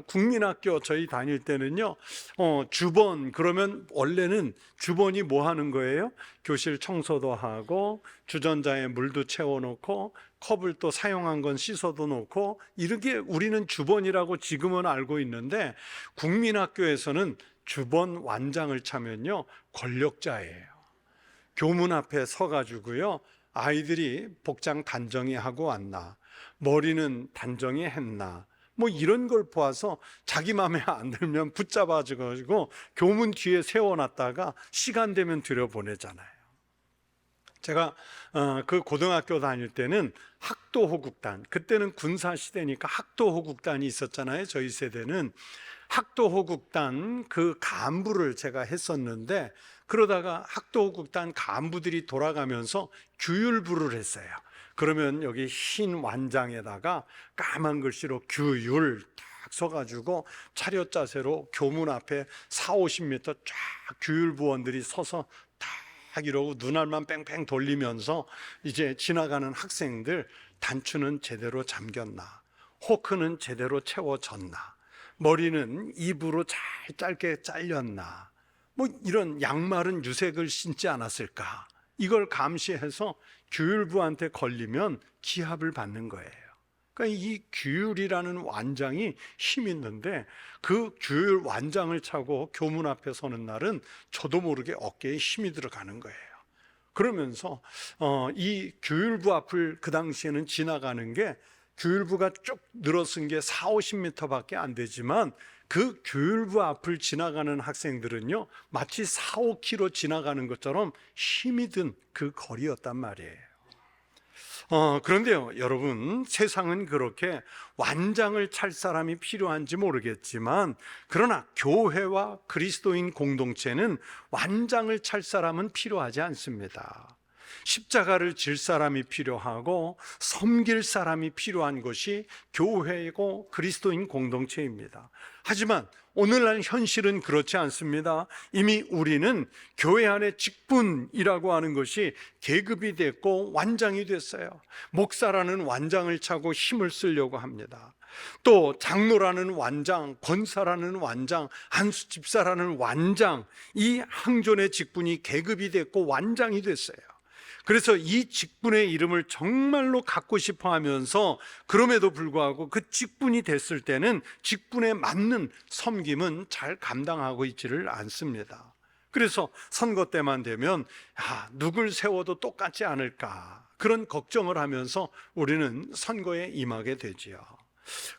국민학교 저희 다닐 때는요, 주번 그러면 원래는 주번이 뭐 하는 거예요? 교실 청소도 하고 주전자에 물도 채워놓고 컵을 또 사용한 건 씻어도 놓고, 이렇게 우리는 주번이라고 지금은 알고 있는데, 국민학교에서는 주번 완장을 차면요 권력자예요. 교문 앞에 서가지고요, 아이들이 복장 단정히 하고 왔나, 머리는 단정히 했나, 뭐 이런 걸 보아서 자기 마음에 안 들면 붙잡아가지고 교문 뒤에 세워놨다가 시간 되면 들여보내잖아요. 제가 그 고등학교 다닐 때는 학도호국단, 그때는 군사시대니까 학도호국단이 있었잖아요. 저희 세대는 학도호국단 그 간부를 제가 했었는데, 그러다가 학도호국단 간부들이 돌아가면서 규율부를 했어요. 그러면 여기 흰 완장에다가 까만 글씨로 규율 딱 써가지고 차렷 자세로 교문 앞에 40-50m 쫙 규율부원들이 서서 딱 이러고 눈알만 뺑뺑 돌리면서 이제 지나가는 학생들, 단추는 제대로 잠겼나, 호크는 제대로 채워졌나, 머리는 입으로 잘 짧게 잘렸나, 뭐 이런 양말은 유색을 신지 않았을까, 이걸 감시해서 규율부한테 걸리면 기합을 받는 거예요. 그러니까 이 규율이라는 완장이 힘 있는데, 그 규율 완장을 차고 교문 앞에 서는 날은 저도 모르게 어깨에 힘이 들어가는 거예요. 그러면서 이 규율부 앞을 그 당시에는 지나가는 게, 규율부가 쭉 늘어선 게 40-50m밖에 안 되지만 그 규율부 앞을 지나가는 학생들은요 마치 4-5km 지나가는 것처럼 힘이 든 그 거리였단 말이에요. 그런데요 여러분, 세상은 그렇게 완장을 찰 사람이 필요한지 모르겠지만, 그러나 교회와 그리스도인 공동체는 완장을 찰 사람은 필요하지 않습니다. 십자가를 질 사람이 필요하고 섬길 사람이 필요한 것이 교회이고 그리스도인 공동체입니다. 하지만 오늘날 현실은 그렇지 않습니다. 이미 우리는 교회 안에 직분이라고 하는 것이 계급이 됐고 완장이 됐어요. 목사라는 완장을 차고 힘을 쓰려고 합니다. 또 장로라는 완장, 권사라는 완장, 한수 집사라는 완장, 이 항존의 직분이 계급이 됐고 완장이 됐어요. 그래서 이 직분의 이름을 정말로 갖고 싶어 하면서, 그럼에도 불구하고 그 직분이 됐을 때는 직분에 맞는 섬김은 잘 감당하고 있지를 않습니다. 그래서 선거 때만 되면 누굴 세워도 똑같지 않을까, 그런 걱정을 하면서 우리는 선거에 임하게 되지요.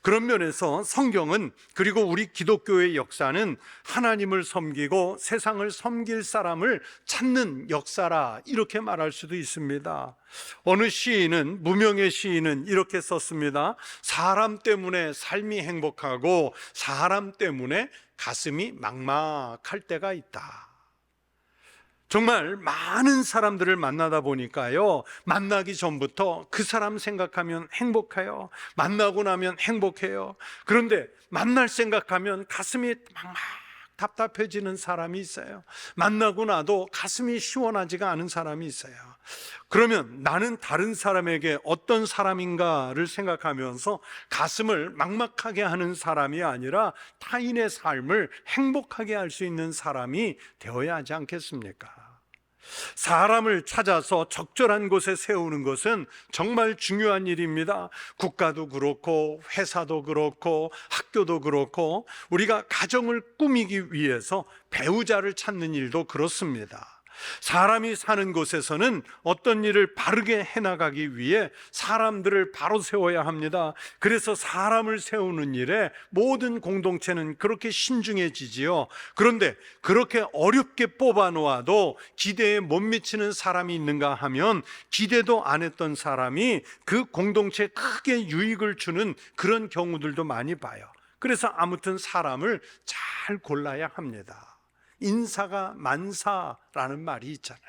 그런 면에서 성경은, 그리고 우리 기독교의 역사는 하나님을 섬기고 세상을 섬길 사람을 찾는 역사라, 이렇게 말할 수도 있습니다. 어느 시인은, 무명의 시인은 이렇게 썼습니다. 사람 때문에 삶이 행복하고 사람 때문에 가슴이 막막할 때가 있다. 정말 많은 사람들을 만나다 보니까요, 만나기 전부터 그 사람 생각하면 행복해요. 만나고 나면 행복해요. 그런데 만날 생각하면 가슴이 막 답답해지는 사람이 있어요. 만나고 나도 가슴이 시원하지가 않은 사람이 있어요. 그러면 나는 다른 사람에게 어떤 사람인가를 생각하면서 가슴을 막막하게 하는 사람이 아니라 타인의 삶을 행복하게 할 수 있는 사람이 되어야 하지 않겠습니까? 사람을 찾아서 적절한 곳에 세우는 것은 정말 중요한 일입니다. 국가도 그렇고 회사도 그렇고 학교도 그렇고, 우리가 가정을 꾸미기 위해서 배우자를 찾는 일도 그렇습니다. 사람이 사는 곳에서는 어떤 일을 바르게 해나가기 위해 사람들을 바로 세워야 합니다. 그래서 사람을 세우는 일에 모든 공동체는 그렇게 신중해지지요. 그런데 그렇게 어렵게 뽑아 놓아도 기대에 못 미치는 사람이 있는가 하면, 기대도 안 했던 사람이 그 공동체에 크게 유익을 주는 그런 경우들도 많이 봐요. 그래서 아무튼 사람을 잘 골라야 합니다. 인사가 만사라는 말이 있잖아요.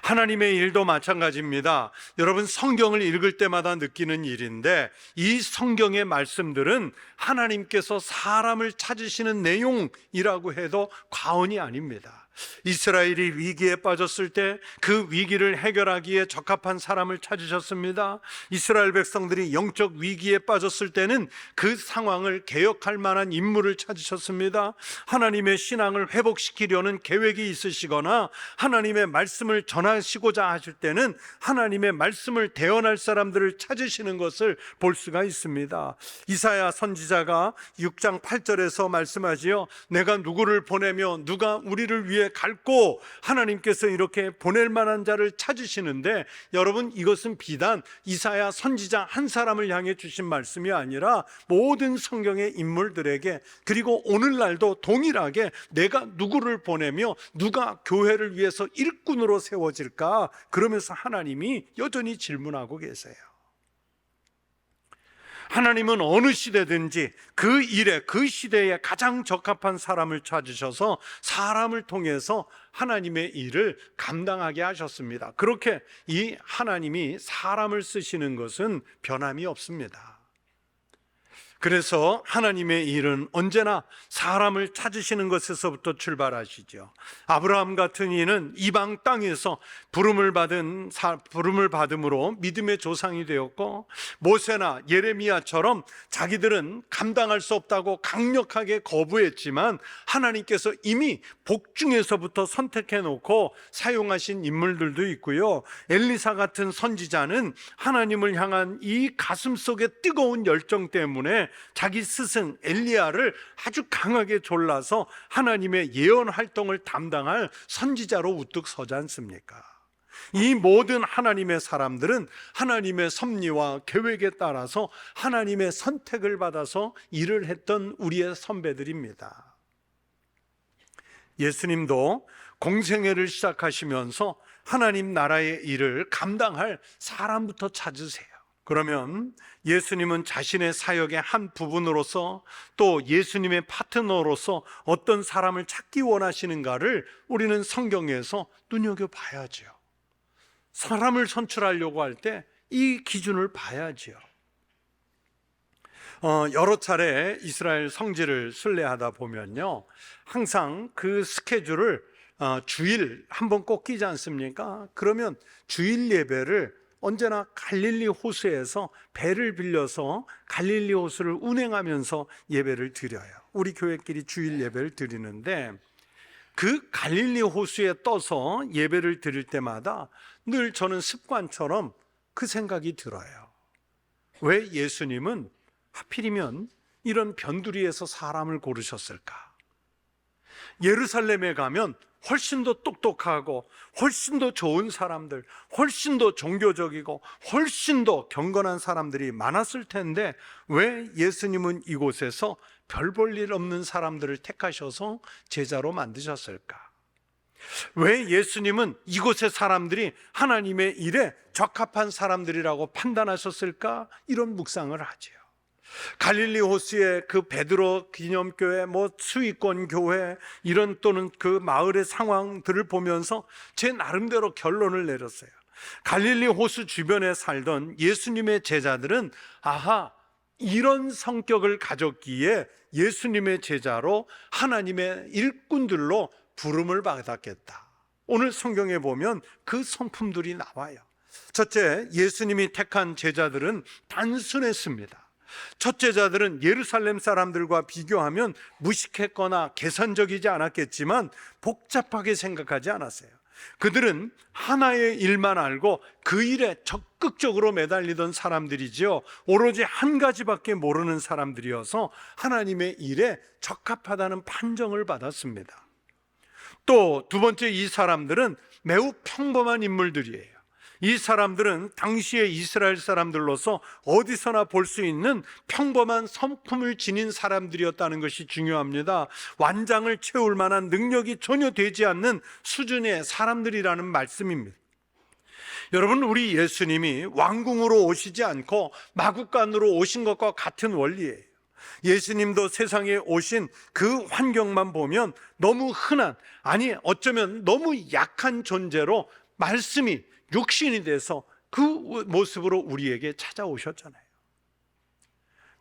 하나님의 일도 마찬가지입니다. 여러분, 성경을 읽을 때마다 느끼는 일인데, 이 성경의 말씀들은 하나님께서 사람을 찾으시는 내용이라고 해도 과언이 아닙니다. 이스라엘이 위기에 빠졌을 때 그 위기를 해결하기에 적합한 사람을 찾으셨습니다. 이스라엘 백성들이 영적 위기에 빠졌을 때는 그 상황을 개혁할 만한 인물을 찾으셨습니다. 하나님의 신앙을 회복시키려는 계획이 있으시거나 하나님의 말씀을 전하시고자 하실 때는 하나님의 말씀을 대언할 사람들을 찾으시는 것을 볼 수가 있습니다. 이사야 선지자가 6장 8절에서 말씀하지요. 내가 누구를 보내며 누가 우리를 위해 갈고, 하나님께서 이렇게 보낼 만한 자를 찾으시는데, 여러분, 이것은 비단 이사야 선지자 한 사람을 향해 주신 말씀이 아니라 모든 성경의 인물들에게, 그리고 오늘날도 동일하게 내가 누구를 보내며 누가 교회를 위해서 일꾼으로 세워질까, 그러면서 하나님이 여전히 질문하고 계세요. 하나님은 어느 시대든지 그 일에, 그 시대에 가장 적합한 사람을 찾으셔서 사람을 통해서 하나님의 일을 감당하게 하셨습니다. 그렇게 이 하나님이 사람을 쓰시는 것은 변함이 없습니다. 그래서 하나님의 일은 언제나 사람을 찾으시는 것에서부터 출발하시죠. 아브라함 같은 이는 이방 땅에서 부름을 받음으로 믿음의 조상이 되었고, 모세나 예레미야처럼 자기들은 감당할 수 없다고 강력하게 거부했지만 하나님께서 이미 복중에서부터 선택해 놓고 사용하신 인물들도 있고요. 엘리사 같은 선지자는 하나님을 향한 이 가슴 속의 뜨거운 열정 때문에 자기 스승 엘리야를 아주 강하게 졸라서 하나님의 예언 활동을 담당할 선지자로 우뚝 서지 않습니까? 이 모든 하나님의 사람들은 하나님의 섭리와 계획에 따라서 하나님의 선택을 받아서 일을 했던 우리의 선배들입니다. 예수님도 공생애를 시작하시면서 하나님 나라의 일을 감당할 사람부터 찾으세요. 그러면 예수님은 자신의 사역의 한 부분으로서, 또 예수님의 파트너로서 어떤 사람을 찾기 원하시는가를 우리는 성경에서 눈여겨봐야죠. 사람을 선출하려고 할 때 이 기준을 봐야죠. 여러 차례 이스라엘 성지를 순례하다 보면요, 항상 그 스케줄을 주일 한번 꼭 끼지 않습니까? 그러면 주일 예배를 언제나 갈릴리 호수에서 배를 빌려서 갈릴리 호수를 운행하면서 예배를 드려요. 우리 교회끼리 주일 예배를 드리는데, 그 갈릴리 호수에 떠서 예배를 드릴 때마다 늘 저는 습관처럼 그 생각이 들어요. 왜 예수님은 하필이면 이런 변두리에서 사람을 고르셨을까? 예루살렘에 가면 훨씬 더 똑똑하고 훨씬 더 좋은 사람들, 훨씬 더 종교적이고 훨씬 더 경건한 사람들이 많았을 텐데, 왜 예수님은 이곳에서 별 볼 일 없는 사람들을 택하셔서 제자로 만드셨을까? 왜 예수님은 이곳의 사람들이 하나님의 일에 적합한 사람들이라고 판단하셨을까? 이런 묵상을 하죠. 갈릴리 호수의 그 베드로 기념교회, 수위권 교회, 이런 또는 그 마을의 상황들을 보면서 제 나름대로 결론을 내렸어요. 갈릴리 호수 주변에 살던 예수님의 제자들은 이런 성격을 가졌기에 예수님의 제자로 하나님의 일꾼들로 부름을 받았겠다. 오늘 성경에 보면 그 성품들이 나와요. 첫째, 예수님이 택한 제자들은 단순했습니다. 첫 제자들은 예루살렘 사람들과 비교하면 무식했거나 계산적이지 않았겠지만 복잡하게 생각하지 않았어요. 그들은 하나의 일만 알고 그 일에 적극적으로 매달리던 사람들이지요. 오로지 한 가지밖에 모르는 사람들이어서 하나님의 일에 적합하다는 판정을 받았습니다. 또 두 번째, 이 사람들은 매우 평범한 인물들이에요. 이 사람들은 당시의 이스라엘 사람들로서 어디서나 볼 수 있는 평범한 성품을 지닌 사람들이었다는 것이 중요합니다. 완장을 채울 만한 능력이 전혀 되지 않는 수준의 사람들이라는 말씀입니다. 여러분, 우리 예수님이 왕궁으로 오시지 않고 마구간으로 오신 것과 같은 원리예요. 예수님도 세상에 오신 그 환경만 보면 너무 흔한, 어쩌면 너무 약한 존재로 말씀이 육신이 돼서 그 모습으로 우리에게 찾아오셨잖아요.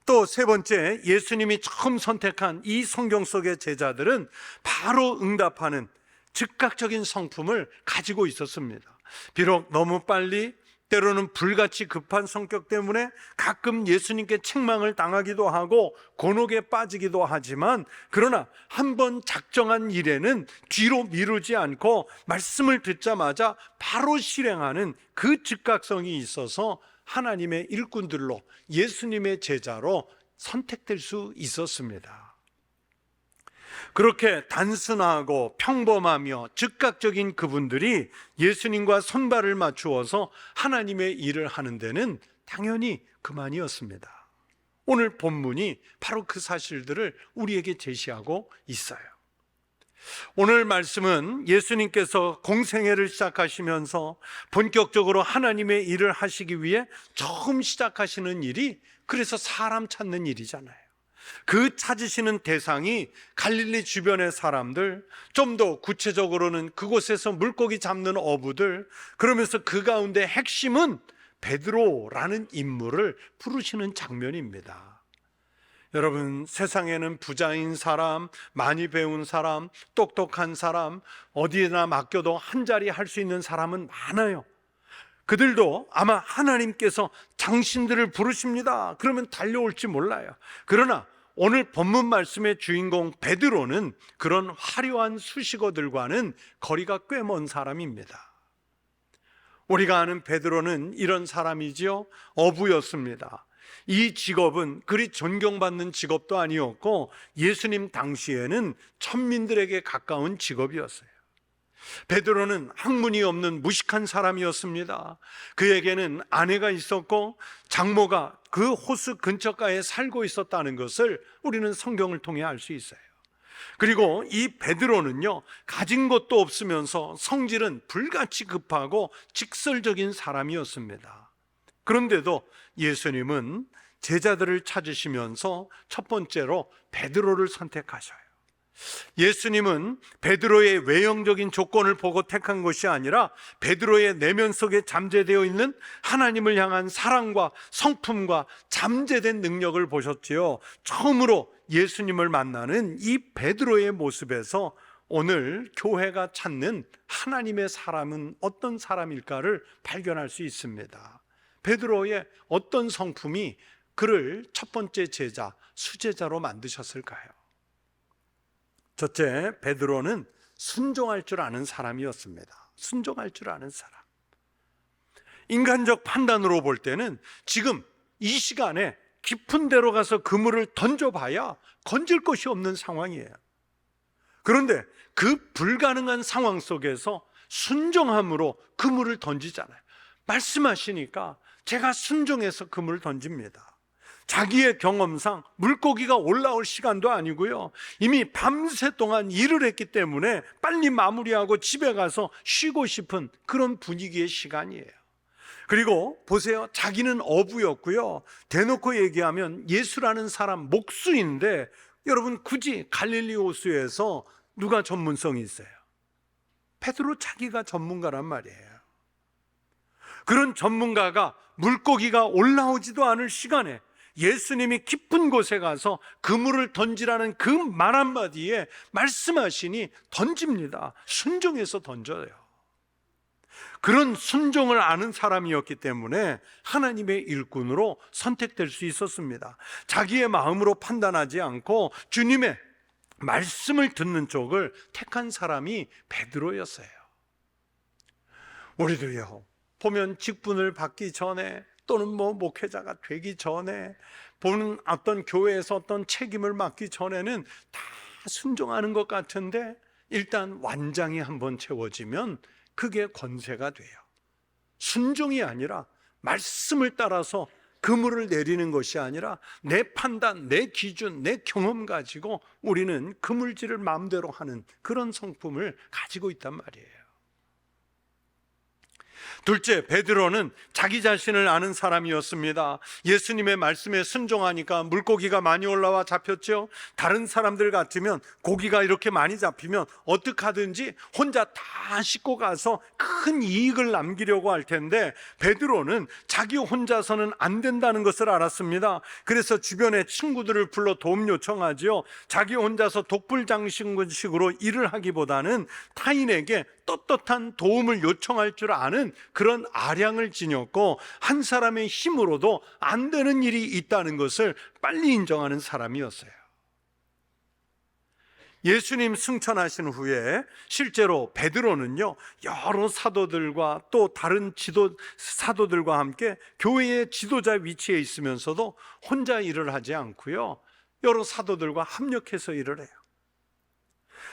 또 세 번째, 예수님이 처음 선택한 이 성경 속의 제자들은 바로 응답하는, 즉각적인 성품을 가지고 있었습니다. 비록 너무 빨리, 때로는 불같이 급한 성격 때문에 가끔 예수님께 책망을 당하기도 하고 곤혹에 빠지기도 하지만, 그러나 한번 작정한 일에는 뒤로 미루지 않고 말씀을 듣자마자 바로 실행하는 그 즉각성이 있어서 하나님의 일꾼들로, 예수님의 제자로 선택될 수 있었습니다. 그렇게 단순하고 평범하며 즉각적인 그분들이 예수님과 손발을 맞추어서 하나님의 일을 하는 데는 당연히 그만이었습니다. 오늘 본문이 바로 그 사실들을 우리에게 제시하고 있어요. 오늘 말씀은 예수님께서 공생애를 시작하시면서 본격적으로 하나님의 일을 하시기 위해 처음 시작하시는 일이, 그래서 사람 찾는 일이잖아요. 그 찾으시는 대상이 갈릴리 주변의 사람들, 좀 더 구체적으로는 그곳에서 물고기 잡는 어부들, 그러면서 그 가운데 핵심은 베드로라는 인물을 부르시는 장면입니다. 여러분, 세상에는 부자인 사람, 많이 배운 사람, 똑똑한 사람, 어디에나 맡겨도 한 자리 할 수 있는 사람은 많아요. 그들도 아마 하나님께서 당신들을 부르십니다 그러면 달려올지 몰라요. 그러나 오늘 본문 말씀의 주인공 베드로는 그런 화려한 수식어들과는 거리가 꽤 먼 사람입니다. 우리가 아는 베드로는 이런 사람이지요. 어부였습니다. 이 직업은 그리 존경받는 직업도 아니었고 예수님 당시에는 천민들에게 가까운 직업이었어요. 베드로는 학문이 없는 무식한 사람이었습니다. 그에게는 아내가 있었고 장모가 그 호수 근처가에 살고 있었다는 것을 우리는 성경을 통해 알 수 있어요. 그리고 이 베드로는요, 가진 것도 없으면서 성질은 불같이 급하고 직설적인 사람이었습니다. 그런데도 예수님은 제자들을 찾으시면서 첫 번째로 베드로를 선택하셔요. 예수님은 베드로의 외형적인 조건을 보고 택한 것이 아니라 베드로의 내면 속에 잠재되어 있는 하나님을 향한 사랑과 성품과 잠재된 능력을 보셨지요. 처음으로 예수님을 만나는 이 베드로의 모습에서 오늘 교회가 찾는 하나님의 사람은 어떤 사람일까를 발견할 수 있습니다. 베드로의 어떤 성품이 그를 첫 번째 제자, 수제자로 만드셨을까요? 첫째, 베드로는 순종할 줄 아는 사람이었습니다. 순종할 줄 아는 사람. 인간적 판단으로 볼 때는 지금 이 시간에 깊은 데로 가서 그물을 던져봐야 건질 것이 없는 상황이에요. 그런데 그 불가능한 상황 속에서 순종함으로 그물을 던지잖아요. 말씀하시니까 제가 순종해서 그물을 던집니다. 자기의 경험상 물고기가 올라올 시간도 아니고요, 이미 밤새 동안 일을 했기 때문에 빨리 마무리하고 집에 가서 쉬고 싶은 그런 분위기의 시간이에요. 그리고 보세요, 자기는 어부였고요, 대놓고 얘기하면 예수라는 사람 목수인데, 여러분 굳이 갈릴리 호수에서 누가 전문성이 있어요? 베드로 자기가 전문가란 말이에요. 그런 전문가가 물고기가 올라오지도 않을 시간에 예수님이 깊은 곳에 가서 그물을 던지라는 그 말 한마디에 말씀하시니 던집니다. 순종해서 던져요. 그런 순종을 아는 사람이었기 때문에 하나님의 일꾼으로 선택될 수 있었습니다. 자기의 마음으로 판단하지 않고 주님의 말씀을 듣는 쪽을 택한 사람이 베드로였어요. 우리도요, 보면 직분을 받기 전에 또는 목회자가 되기 전에, 보는 어떤 교회에서 어떤 책임을 맡기 전에는 다 순종하는 것 같은데, 일단 완장이 한번 채워지면 그게 권세가 돼요. 순종이 아니라 말씀을 따라서 그물을 내리는 것이 아니라 내 판단, 내 기준, 내 경험 가지고 우리는 그물질을 마음대로 하는 그런 성품을 가지고 있단 말이에요. 둘째, 베드로는 자기 자신을 아는 사람이었습니다. 예수님의 말씀에 순종하니까 물고기가 많이 올라와 잡혔죠. 다른 사람들 같으면 고기가 이렇게 많이 잡히면 어떻게 하든지 혼자 다 싣고 가서 큰 이익을 남기려고 할 텐데, 베드로는 자기 혼자서는 안 된다는 것을 알았습니다. 그래서 주변의 친구들을 불러 도움 요청하지요. 자기 혼자서 독불장신식으로 일을 하기보다는 타인에게 떳떳한 도움을 요청할 줄 아는 그런 아량을 지녔고, 한 사람의 힘으로도 안 되는 일이 있다는 것을 빨리 인정하는 사람이었어요. 예수님 승천하신 후에 실제로 베드로는요, 여러 사도들과 또 다른 사도들과 함께 교회의 지도자 위치에 있으면서도 혼자 일을 하지 않고요, 여러 사도들과 합력해서 일을 해요.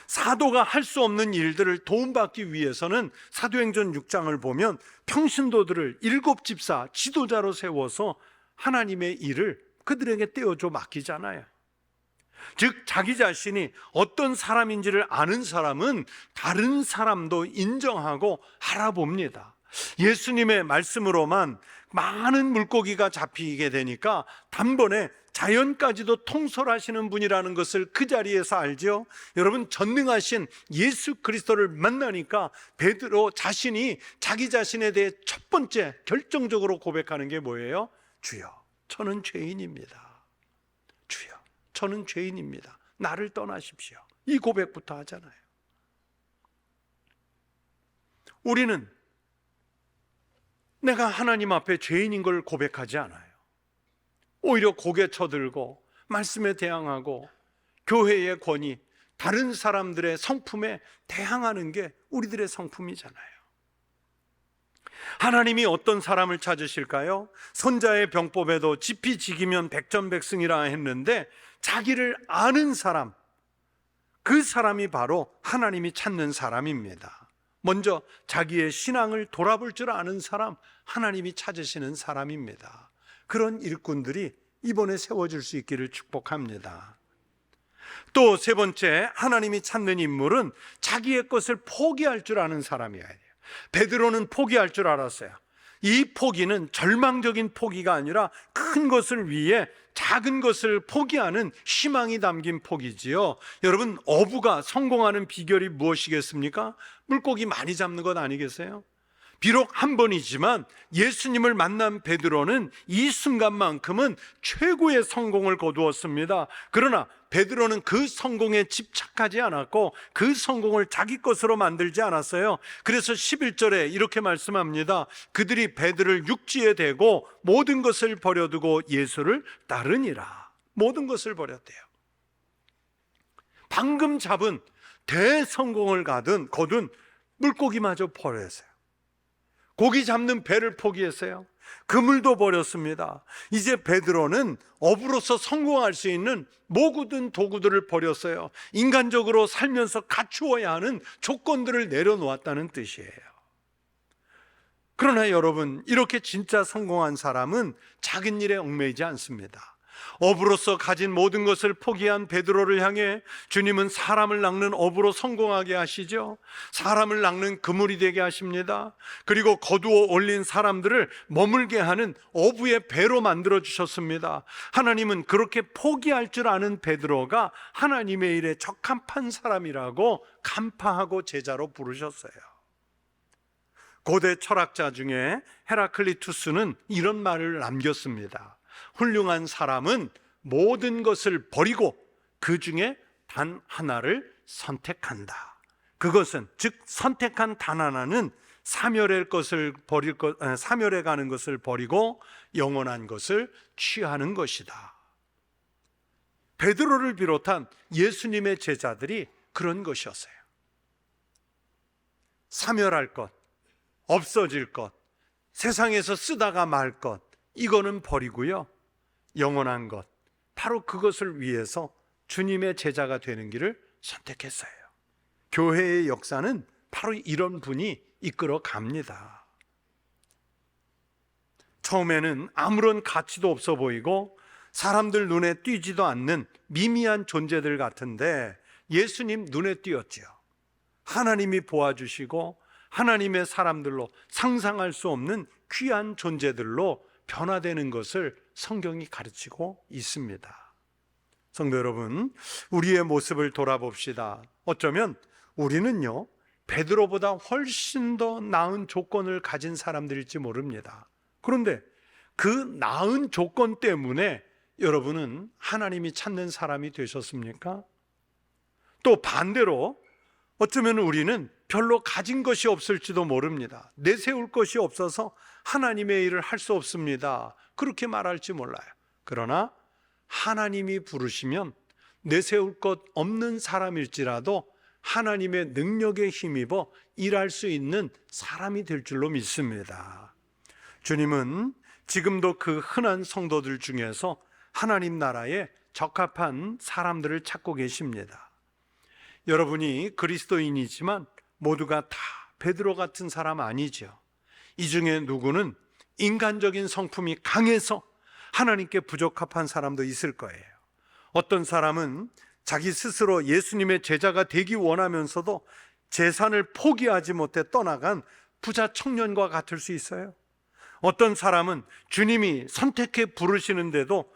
사도가 할 수 없는 일들을 도움받기 위해서는 사도행전 6장을 보면 평신도들을 7집사 지도자로 세워서 하나님의 일을 그들에게 떼어줘 맡기잖아요. 즉 자기 자신이 어떤 사람인지를 아는 사람은 다른 사람도 인정하고 알아봅니다. 예수님의 말씀으로만 많은 물고기가 잡히게 되니까 단번에 자연까지도 통솔하시는 분이라는 것을 그 자리에서 알죠. 여러분, 전능하신 예수 그리스도를 만나니까 베드로 자신이 자기 자신에 대해 첫 번째 결정적으로 고백하는 게 뭐예요? 주여, 저는 죄인입니다. 주여, 저는 죄인입니다. 나를 떠나십시오. 이 고백부터 하잖아요. 우리는 내가 하나님 앞에 죄인인 걸 고백하지 않아요. 오히려 고개 쳐들고 말씀에 대항하고 교회의 권위, 다른 사람들의 성품에 대항하는 게 우리들의 성품이잖아요. 하나님이 어떤 사람을 찾으실까요? 선자의 병법에도 지피지기면 백전백승이라 했는데, 자기를 아는 사람, 그 사람이 바로 하나님이 찾는 사람입니다. 먼저 자기의 신앙을 돌아볼 줄 아는 사람, 하나님이 찾으시는 사람입니다. 그런 일꾼들이 이번에 세워질 수 있기를 축복합니다. 또 세 번째, 하나님이 찾는 인물은 자기의 것을 포기할 줄 아는 사람이어야 돼요. 베드로는 포기할 줄 알았어요. 이 포기는 절망적인 포기가 아니라 큰 것을 위해 작은 것을 포기하는 희망이 담긴 포기지요. 여러분, 어부가 성공하는 비결이 무엇이겠습니까? 물고기 많이 잡는 것 아니겠어요? 비록 한 번이지만 예수님을 만난 베드로는 이 순간만큼은 최고의 성공을 거두었습니다. 그러나 베드로는 그 성공에 집착하지 않았고 그 성공을 자기 것으로 만들지 않았어요. 그래서 11절에 이렇게 말씀합니다. 그들이 배들을 육지에 대고 모든 것을 버려두고 예수를 따르니라. 모든 것을 버렸대요. 방금 잡은 대성공을 거둔 물고기마저 버렸어요. 고기 잡는 배를 포기했어요. 그물도 버렸습니다. 이제 베드로는 어부로서 성공할 수 있는 모든 도구들을 버렸어요. 인간적으로 살면서 갖추어야 하는 조건들을 내려놓았다는 뜻이에요. 그러나 여러분, 이렇게 진짜 성공한 사람은 작은 일에 얽매이지 않습니다. 어부로서 가진 모든 것을 포기한 베드로를 향해 주님은 사람을 낚는 어부로 성공하게 하시죠. 사람을 낚는 그물이 되게 하십니다. 그리고 거두어 올린 사람들을 머물게 하는 어부의 배로 만들어 주셨습니다. 하나님은 그렇게 포기할 줄 아는 베드로가 하나님의 일에 적합한 사람이라고 간파하고 제자로 부르셨어요. 고대 철학자 중에 헤라클리투스는 이런 말을 남겼습니다. 훌륭한 사람은 모든 것을 버리고 그 중에 단 하나를 선택한다. 그것은 즉 선택한 단 하나는 사멸해 가는 것을 버리고 영원한 것을 취하는 것이다. 베드로를 비롯한 예수님의 제자들이 그런 것이었어요. 사멸할 것, 없어질 것, 세상에서 쓰다가 말 것, 이거는 버리고요, 영원한 것, 바로 그것을 위해서 주님의 제자가 되는 길을 선택했어요. 교회의 역사는 바로 이런 분이 이끌어 갑니다. 처음에는 아무런 가치도 없어 보이고 사람들 눈에 띄지도 않는 미미한 존재들 같은데 예수님 눈에 띄었죠. 하나님이 보아주시고 하나님의 사람들로, 상상할 수 없는 귀한 존재들로 변화되는 것을 성경이 가르치고 있습니다. 성도 여러분, 우리의 모습을 돌아봅시다. 어쩌면 우리는요, 베드로보다 훨씬 더 나은 조건을 가진 사람들일지 모릅니다. 그런데 그 나은 조건 때문에 여러분은 하나님이 찾는 사람이 되셨습니까? 또 반대로 어쩌면 우리는 별로 가진 것이 없을지도 모릅니다. 내세울 것이 없어서 하나님의 일을 할 수 없습니다. 그렇게 말할지 몰라요. 그러나 하나님이 부르시면 내세울 것 없는 사람일지라도 하나님의 능력에 힘입어 일할 수 있는 사람이 될 줄로 믿습니다. 주님은 지금도 그 흔한 성도들 중에서 하나님 나라에 적합한 사람들을 찾고 계십니다. 여러분이 그리스도인이지만 모두가 다 베드로 같은 사람 아니죠. 이 중에 누구는 인간적인 성품이 강해서 하나님께 부적합한 사람도 있을 거예요. 어떤 사람은 자기 스스로 예수님의 제자가 되기 원하면서도 재산을 포기하지 못해 떠나간 부자 청년과 같을 수 있어요. 어떤 사람은 주님이 선택해 부르시는데도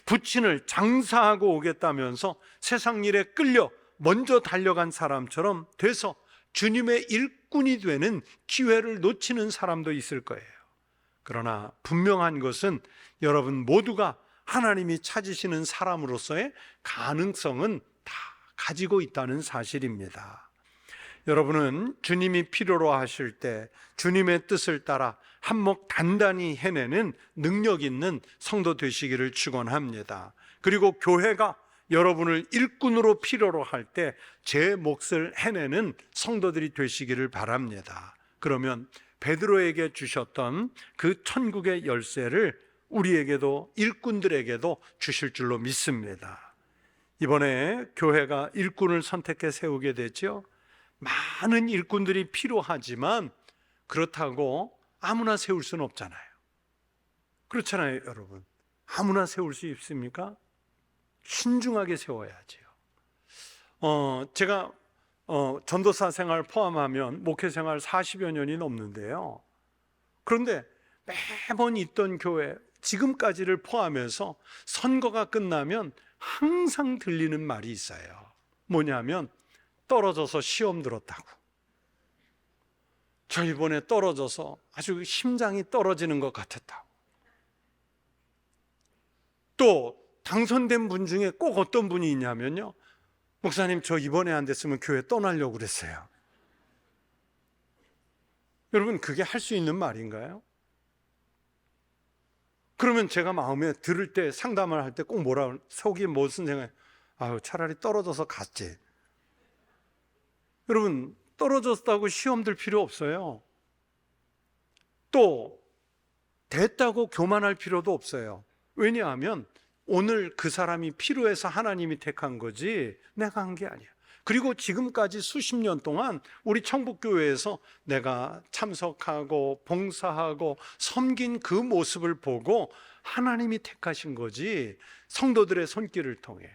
부친을 장사하고 오겠다면서 세상 일에 끌려 먼저 달려간 사람처럼 돼서 주님의 일꾼이 되는 기회를 놓치는 사람도 있을 거예요. 그러나 분명한 것은 여러분 모두가 하나님이 찾으시는 사람으로서의 가능성은 다 가지고 있다는 사실입니다. 여러분은 주님이 필요로 하실 때 주님의 뜻을 따라 한몫 단단히 해내는 능력 있는 성도 되시기를 축원합니다. 그리고 교회가 여러분을 일꾼으로 필요로 할 때 제 몫을 해내는 성도들이 되시기를 바랍니다. 그러면 베드로에게 주셨던 그 천국의 열쇠를 우리에게도, 일꾼들에게도 주실 줄로 믿습니다. 이번에 교회가 일꾼을 선택해 세우게 됐죠. 많은 일꾼들이 필요하지만 그렇다고 아무나 세울 수는 없잖아요. 그렇잖아요, 여러분. 아무나 세울 수 있습니까? 신중하게 세워야지요. 제가 전도사 생활 포함하면 목회 생활 40여 년이 넘는데요. 그런데 매번 있던 교회, 지금까지를 포함해서 선거가 끝나면 항상 들리는 말이 있어요. 뭐냐면 떨어져서 시험 들었다고. 저 이번에 떨어져서 아주 심장이 떨어지는 것 같았다고. 또 당선된 분 중에 꼭 어떤 분이 있냐면요, 목사님 저 이번에 안 됐으면 교회 떠나려고 그랬어요. 여러분, 그게 할 수 있는 말인가요? 그러면 제가 마음에 들을 때, 상담을 할 때 꼭 뭐라, 속이 무슨 생각이, 아유 차라리 떨어져서 갔지. 여러분, 떨어졌다고 시험 들 필요 없어요. 또 됐다고 교만할 필요도 없어요. 왜냐하면 오늘 그 사람이 필요해서 하나님이 택한 거지 내가 한 게 아니야. 그리고 지금까지 수십 년 동안 우리 청북교회에서 내가 참석하고 봉사하고 섬긴 그 모습을 보고 하나님이 택하신 거지, 성도들의 손길을 통해.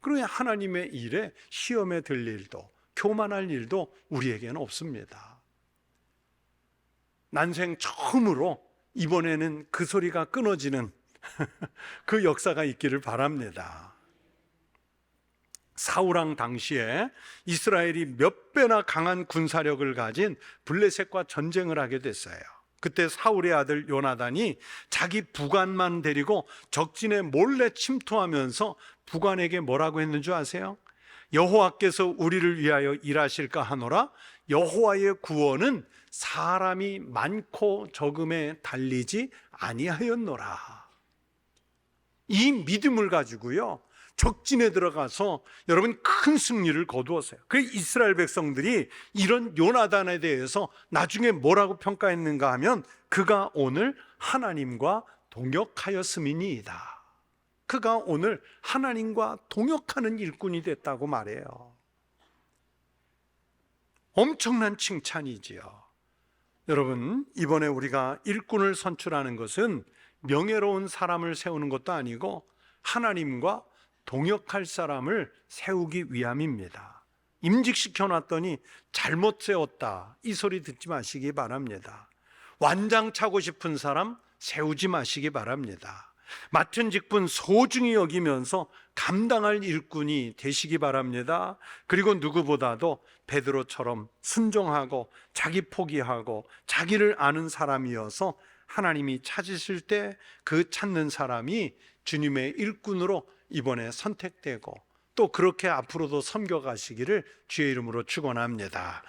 그러니 하나님의 일에 시험에 들 일도 교만할 일도 우리에게는 없습니다. 난생 처음으로 이번에는 그 소리가 끊어지는 그 역사가 있기를 바랍니다. 사울왕 당시에 이스라엘이 몇 배나 강한 군사력을 가진 블레셋과 전쟁을 하게 됐어요. 그때 사울의 아들 요나단이 자기 부관만 데리고 적진에 몰래 침투하면서 부관에게 뭐라고 했는 줄 아세요? 여호와께서 우리를 위하여 일하실까 하노라. 여호와의 구원은 사람이 많고 적음에 달리지 아니하였노라. 이 믿음을 가지고요, 적진에 들어가서 여러분 큰 승리를 거두었어요. 그 이스라엘 백성들이 이런 요나단에 대해서 나중에 뭐라고 평가했는가 하면 그가 오늘 하나님과 동역하였음이니이다. 그가 오늘 하나님과 동역하는 일꾼이 됐다고 말해요. 엄청난 칭찬이지요. 여러분, 이번에 우리가 일꾼을 선출하는 것은 명예로운 사람을 세우는 것도 아니고 하나님과 동역할 사람을 세우기 위함입니다. 임직시켜 놨더니 잘못 세웠다, 이 소리 듣지 마시기 바랍니다. 완장 차고 싶은 사람 세우지 마시기 바랍니다. 맡은 직분 소중히 여기면서 감당할 일꾼이 되시기 바랍니다. 그리고 누구보다도 베드로처럼 순종하고 자기 포기하고 자기를 아는 사람이어서 하나님이 찾으실 때 그 찾는 사람이 주님의 일꾼으로 이번에 선택되고 또 그렇게 앞으로도 섬겨가시기를 주의 이름으로 축원합니다.